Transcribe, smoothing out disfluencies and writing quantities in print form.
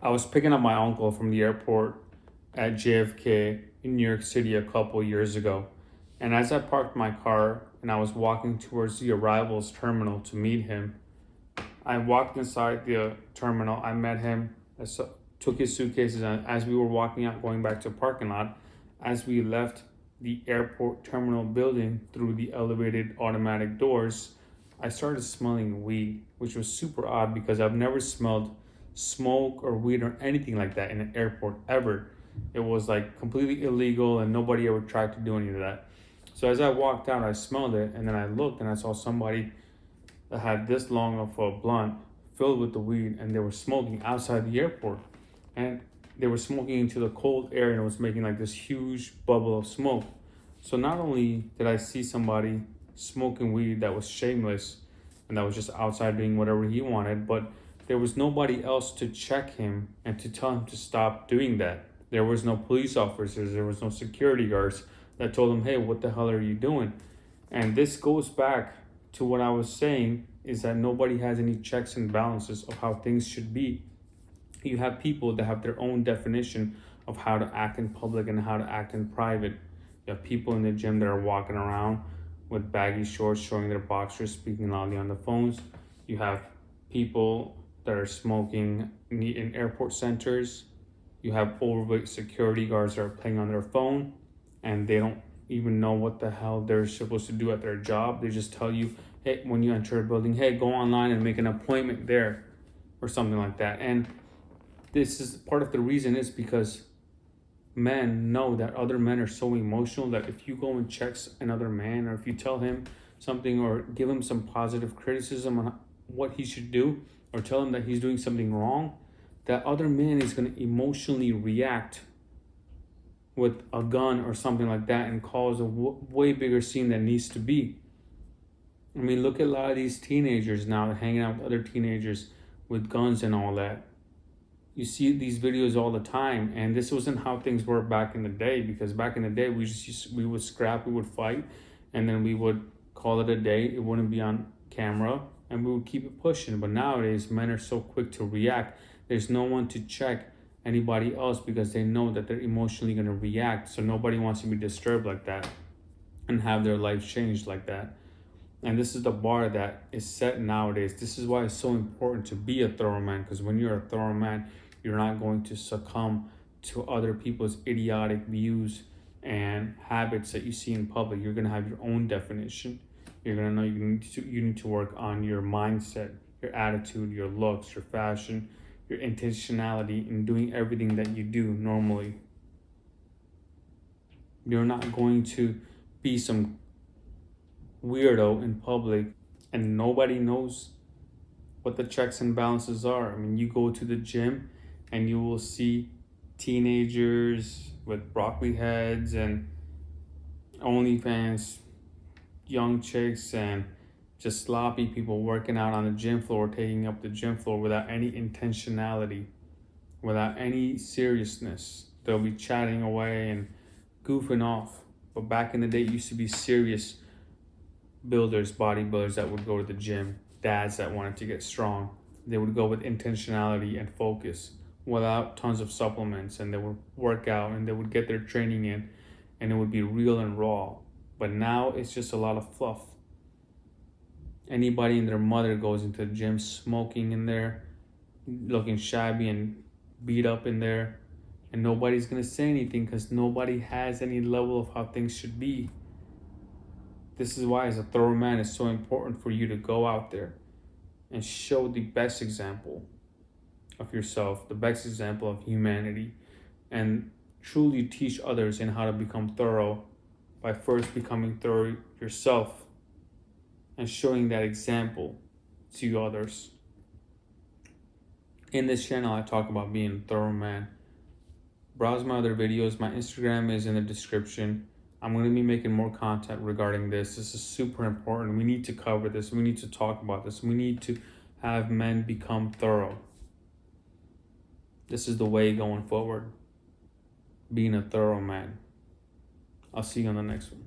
I was picking up my uncle from the airport at JFK in New York City a couple years ago. And as I parked my car and I was walking towards the arrivals terminal to meet him, I walked inside the terminal. I met him, took his suitcases, and as we were walking out, going back to the parking lot, as we left the airport terminal building through the elevated automatic doors, I started smelling weed, which was super odd because I've never smelled smoke or weed or anything like that in an airport ever. It was like completely illegal and nobody ever tried to do any of that. So as I walked out, I smelled it and then I looked and I saw somebody that had this long of a blunt filled with the weed and they were smoking outside the airport. And they were smoking into the cold air and it was making like this huge bubble of smoke. So not only did I see somebody smoking weed that was shameless and that was just outside doing whatever he wanted, but there was nobody else to check him and to tell him to stop doing that. There was no police officers, there was no security guards that told him, hey, what the hell are you doing? And this goes back to what I was saying, is that nobody has any checks and balances of how things should be. You have people that have their own definition of how to act in public and how to act in private. You have people in the gym that are walking around with baggy shorts showing their boxers, speaking loudly on the phones. You have people that are smoking in airport centers. You have overweight security guards that are playing on their phone and they don't even know what the hell they're supposed to do at their job. They just tell you, hey, when you enter a building, hey, go online and make an appointment there or something like that. And this is part of the reason is because men know that other men are so emotional that if you go and check another man or if you tell him something or give him some positive criticism on what he should do or tell him that he's doing something wrong, that other man is going to emotionally react with a gun or something like that and cause a way bigger scene than needs to be. I mean, look at a lot of these teenagers now hanging out with other teenagers with guns and all that. You see these videos all the time, and this wasn't how things were back in the day, because back in the day we would scrap, we would fight, and then we would call it a day. It wouldn't be on camera and we would keep it pushing. But nowadays men are so quick to react. There's no one to check anybody else because they know that they're emotionally going to react. So nobody wants to be disturbed like that and have their life changed like that. And this is the bar that is set nowadays. This is why it's so important to be a thorough man, because when you're a thorough man, you're not going to succumb to other people's idiotic views and habits that you see in public. You're going to have your own definition. You're going to know you need to work on your mindset, your attitude, your looks, your fashion, your intentionality in doing everything that you do normally. You're not going to be some weirdo in public and nobody knows what the checks and balances are. I mean, you go to the gym and you will see teenagers with broccoli heads and OnlyFans, young chicks, and just sloppy people working out on the gym floor, taking up the gym floor without any intentionality, without any seriousness. They'll be chatting away and goofing off. But back in the day, it used to be serious builders, bodybuilders that would go to the gym, dads that wanted to get strong. They would go with intentionality and focus without tons of supplements, and they would work out and they would get their training in and it would be real and raw. But now it's just a lot of fluff. Anybody and their mother goes into the gym smoking in there, looking shabby and beat up in there, and nobody's gonna say anything because nobody has any level of how things should be. This is why, as a thorough man, it's so important for you to go out there and show the best example of yourself, the best example of humanity, and truly teach others in how to become thorough by first becoming thorough yourself and showing that example to others. In this channel, I talk about being a thorough man. Browse my other videos. My Instagram is in the description. I'm going to be making more content regarding this. This is super important. We need to cover this. We need to talk about this. We need to have men become thorough. This is the way going forward. Being a thorough man. I'll see you on the next one.